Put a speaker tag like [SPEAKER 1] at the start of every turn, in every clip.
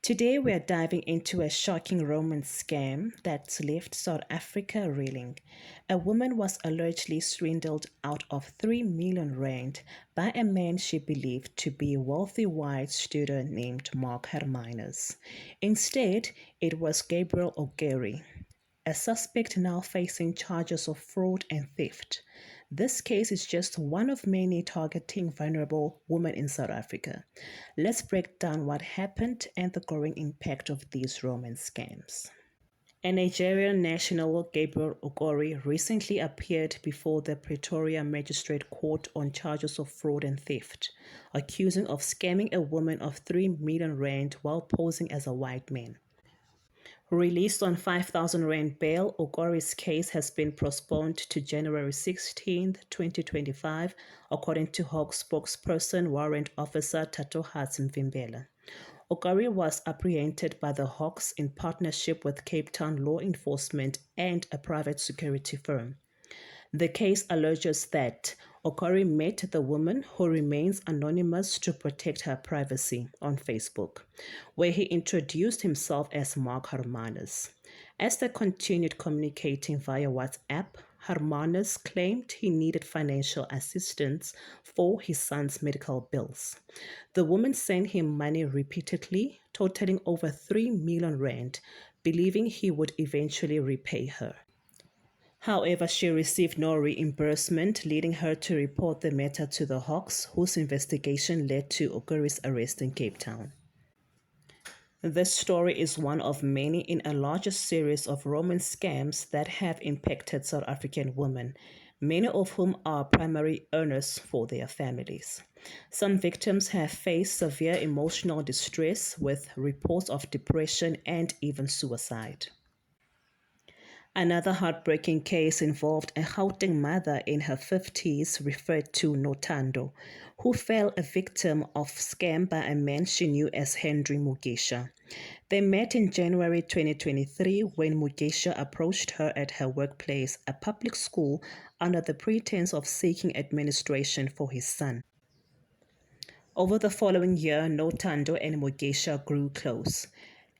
[SPEAKER 1] Today, we are diving into a shocking romance scam that's left South Africa reeling. A woman was allegedly swindled out of 3 million rand by a man she believed to be a wealthy white student named Mark Hermanus. Instead, it was Gabriel Ogeri, a suspect now facing charges of fraud and theft. This case is just one of many targeting vulnerable women in South Africa. Let's break down what happened and the growing impact of these romance scams. A Nigerian national, Gabriel Ogori, recently appeared before the Pretoria Magistrate Court on charges of fraud and theft, accusing of scamming a woman of 3 million rand while posing as a white man. Released on 5,000 rand bail, Ogori's case has been postponed to January 16, 2025, according to Hawks spokesperson Warrant Officer Thatohatsi Mvimbela. Ogori was apprehended by the Hawks in partnership with Cape Town law enforcement and a private security firm. The case alleges that Okori met the woman, who remains anonymous to protect her privacy, on Facebook, where he introduced himself as Mark Hermanus. As they continued communicating via WhatsApp, Hermanus claimed he needed financial assistance for his son's medical bills. The woman sent him money repeatedly, totaling over 3 million rand, believing he would eventually repay her. However, she received no reimbursement, leading her to report the matter to the Hawks, whose investigation led to Oguri's arrest in Cape Town. This story is one of many in a larger series of romance scams that have impacted South African women, many of whom are primary earners for their families. Some victims have faced severe emotional distress, with reports of depression and even suicide. Another heartbreaking case involved a Gauteng mother in her 50s referred to Notando, who fell a victim of scam by a man she knew as Henry Mugisha. They met in January 2023 when Mugisha approached her at her workplace, a public school, under the pretense of seeking administration for his son. Over the following year, Notando and Mugisha grew close,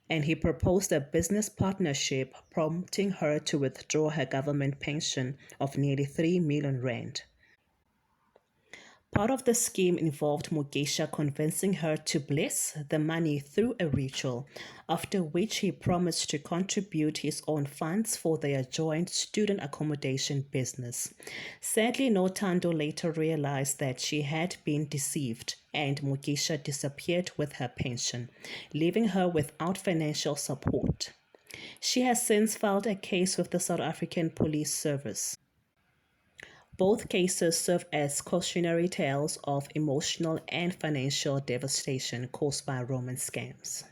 [SPEAKER 1] and he proposed a business partnership, prompting her to withdraw her government pension of nearly 3 million rand. Part of the scheme involved Mugisha convincing her to bless the money through a ritual, after which he promised to contribute his own funds for their joint student accommodation business. Sadly, Notando later realized that she had been deceived, and Mugisha disappeared with her pension, leaving her without financial support. She has since filed a case with the South African Police Service. Both cases serve as cautionary tales of emotional and financial devastation caused by romance scams.